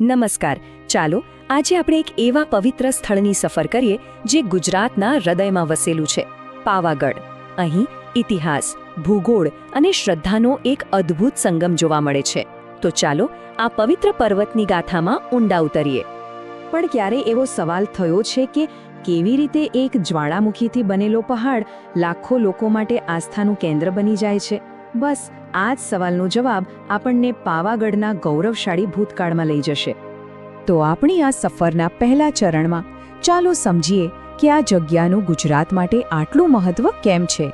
નમસ્કાર. ચાલો આજે આપણે એક એવા પવિત્ર સ્થળની સફર કરીએ જે ગુજરાતના હૃદયમાં વસેલું છે, પાવાગઢ. અહીં ઇતિહાસ, ભૂગોળ અને શ્રદ્ધાનો એક અદ્ભુત સંગમ જોવા મળે છે. તો ચાલો આ પવિત્ર પર્વતની ગાથામાં ઊંડા ઉતરીએ. પણ ક્યારે એવો સવાલ થયો છે કે કેવી રીતે એક જ્વાળામુખીથી બનેલો પહાડ લાખો લોકો માટે આસ્થાનું કેન્દ્ર બની જાય છે? બસ આ જ સવાલનો જવાબ આપણને પાવાગઢના ગૌરવશાળી ભૂતકાળમાં લઈ જશે. તો આપણી આ સફરના પહેલા ચરણમાં ચાલો સમજીએ કે આ જગ્યાનું ગુજરાત માટે આટલું મહત્વ કેમ છે.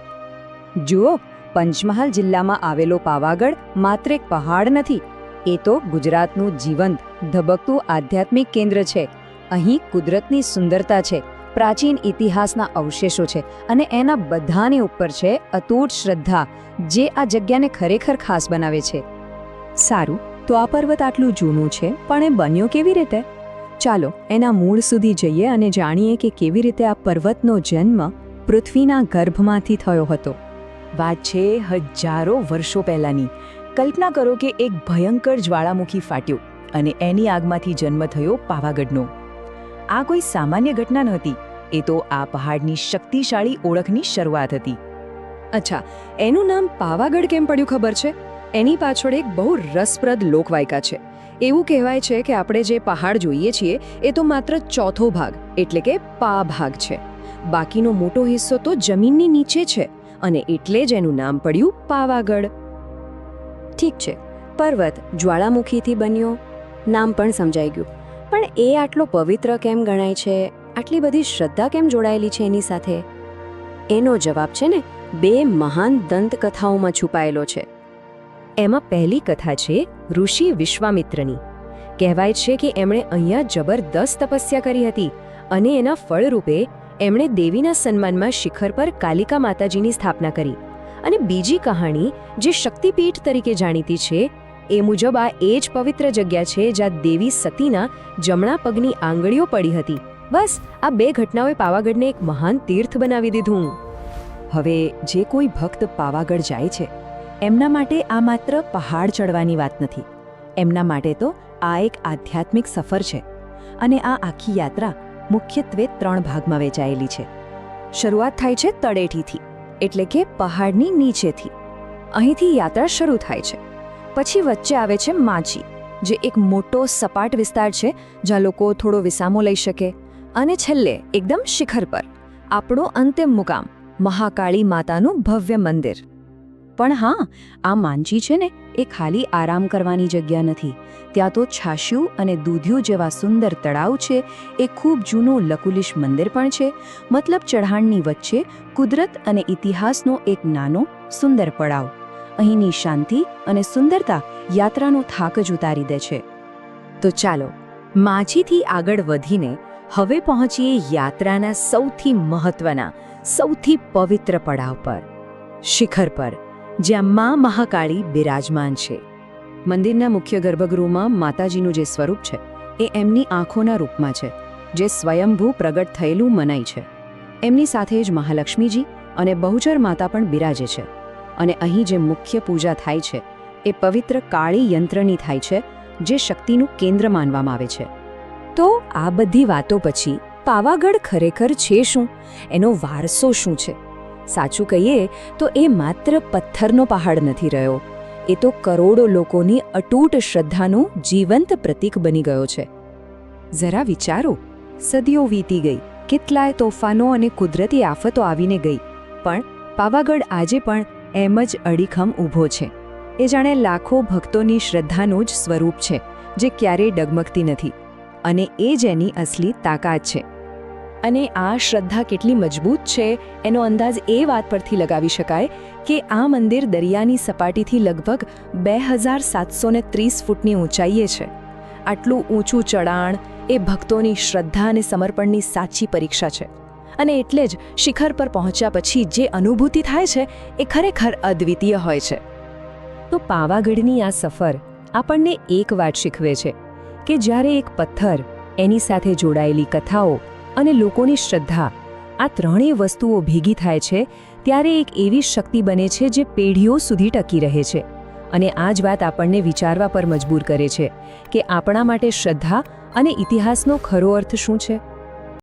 જુઓ, પંચમહાલ જિલ્લામાં આવેલો પાવાગઢ માત્ર એક પહાડ નથી, એ તો ગુજરાતનું જીવંત, ધબકતું આધ્યાત્મિક કેન્દ્ર છે. અહીં કુદરતની સુંદરતા છે, પ્રાચીન ઇતિહાસના અવશેષો છે અને એના બધાની ઉપર છે અતૂટ શ્રદ્ધા, જે આ જગ્યાને ખરેખર ખાસ બનાવે છે. સારું, તો આ પર્વત આટલું જૂનું છે, પણ એ બન્યો કેવી રીતે? ચાલો એના મૂળ સુધી જઈએ અને જાણીએ કે કેવી રીતે આ પર્વતનો જન્મ પૃથ્વીના ગર્ભમાંથી થયો હતો. વાત છે હજારો વર્ષો પહેલાંની. કલ્પના કરો કે એક ભયંકર જ્વાળામુખી ફાટ્યું અને એની આગમાંથી જન્મ થયો પાવાગઢનો. આ કોઈ સામાન્ય ઘટના નહોતી, એ તો આ પહાડની શક્તિશાળી ઓળખની શરૂઆત હતી. અચ્છા, એનું નામ પાવાગઢ કેમ પડ્યું ખબર છે? એની પાછળ એક બહુ રસપ્રદ લોકવાયકા છે. એવું કહેવાય છે કે આપણે જે પહાડ જોઈએ છીએ એ તો માત્ર ચોથો ભાગ એટલે કે પા ભાગ છે. બાકીનો મોટો હિસ્સો તો જમીનની નીચે છે અને એટલે જ એનું નામ પડ્યું પાવાગઢ. ઠીક છે, પર્વત જ્વાળામુખીથી બન્યો, નામ પણ સમજાઈ ગયું. પણ એ આટલો પવિત્ર કેમ ગણાય છે? આટલી બધી શ્રદ્ધા કેમ જોડાયેલી છે એની સાથે? એનો જવાબ છે ને બે મહાન દંતકથાઓમાં છુપાયેલો છે. એમાં પહેલી કથા છે ઋષિ વિશ્વામિત્રની. કહેવાય છે કે એમણે અહીંયા જબરદસ્ત તપસ્યા કરી હતી અને એના ફળરૂપે એમણે દેવીના સન્માનમાં શિખર પર કાલિકા માતાજીની સ્થાપના કરી. અને બીજી કહાણી જે શક્તિપીઠ તરીકે જાણીતી છે, એ મુજબ આ એ જ પવિત્ર જગ્યા છે જ્યાં દેવી સતીના જમણા પગની આંગળીઓ પડી હતી. બસ આ બે ઘટનાઓએ પાવાગઢને એક મહાન તીર્થ બનાવી દીધું. હવે જે કોઈ ભક્ત પાવાગઢ જાય છે એમના માટે આ માત્ર પહાડ ચડવાની વાત નથી. એમના માટે તો આ એક આધ્યાત્મિક સફર છે. અને આ આખી યાત્રા મુખ્યત્વે 3 ભાગમાં વહેંચાયેલી છે. શરૂઆત થાય છે તળેટીથી, એટલે કે પહાડની નીચેથી. અહીંથી યાત્રા શરૂ થાય છે. પછી વચ્ચે આવે છે માચી, જે એક મોટો સપાટ વિસ્તાર છે જ્યાં લોકો થોડો વિસામો લઈ શકે. અને છેલ્લે એકદમ શિખર પર આપણો અંતિમ મુકામ, મહાકાળી માતાનું ભવ્ય મંદિર. પણ હા, આ માંચી છે ને એ ખાલી આરામ કરવાની જગ્યા નથી. ત્યાં તો છાશિયું અને દૂધિયું જેવા સુંદર તળાવ છે. એ ખૂબ જૂનું લકુલિશ મંદિર પણ છે. મતલબ ચઢાણની વચ્ચે કુદરત અને ઇતિહાસનો એક નાનો સુંદર પડાવ. અહીંની શાંતિ અને સુંદરતા યાત્રાનો થાક જ ઉતારી દે છે. તો ચાલો માચીથી આગળ વધીને હવે પહોંચીએ યાત્રાના સૌથી મહત્વના, સૌથી પવિત્ર પડાવ પર, શિખર પર, જ્યાં મા મહાકાળી બિરાજમાન છે. મંદિરના મુખ્ય ગર્ભગૃહમાં માતાજીનું જે સ્વરૂપ છે એ એમની આંખોના રૂપમાં છે, જે સ્વયંભૂ પ્રગટ થયેલું મનાય છે. એમની સાથે જ મહાલક્ષ્મીજી અને બહુચર માતા પણ બિરાજે છે. અને અહીં જે મુખ્ય પૂજા થાય છે એ પવિત્ર કાળી યંત્રની થાય છે, જે શક્તિનું કેન્દ્ર માનવામાં આવે છે. તો આ બધી વાતો પછી પાવાગઢ ખરેખર છે શું? એનો વારસો શું છે? સાચું કહીએ તો એ માત્ર પથ્થરનો પહાડ નથી રહ્યો, એ તો કરોડો લોકોની અતૂટ શ્રદ્ધાનું જીવંત પ્રતીક બની ગયો છે. જરા વિચારો, સદીઓ વીતી ગઈ, કેટલાય તોફાનો અને કુદરતી આફતો આવીને ગઈ, પણ પાવાગઢ આજે પણ એમ જ અડીખમ ઊભો છે. એ જાણે લાખો ભક્તોની શ્રદ્ધાનું જ સ્વરૂપ છે, જે ક્યારેય ડગમગતી નથી. અને એ જ એની અસલી તાકાત છે. અને આ શ્રદ્ધા કેટલી મજબૂત છે એનો અંદાજ એ વાત પરથી લગાવી શકાય કે આ મંદિર દરિયાની સપાટીથી લગભગ 2730 ફૂટની ઊંચાઈએ છે. આટલું ઊંચું ચઢાણ એ ભક્તોની શ્રદ્ધા અને સમર્પણની સાચી પરીક્ષા છે. અને એટલે જ શિખર પર પહોંચ્યા પછી જે અનુભૂતિ થાય છે એ ખરેખર અદ્વિતીય હોય છે. તો પાવાગઢની આ સફર આપણને એક વાત શીખવે છે કે જ્યારે એક પથ્થર, એની સાથે જોડાયેલી કથાઓ અને લોકોની શ્રદ્ધા, આ ત્રણેય વસ્તુઓ ભેગી થાય છે ત્યારે એક એવી શક્તિ બને છે જે પેઢીઓ સુધી ટકી રહે છે. અને આ જ વાત આપણને વિચારવા પર મજબૂર કરે છે કે આપણા માટે શ્રદ્ધા અને ઇતિહાસનો ખરો અર્થ શું છે.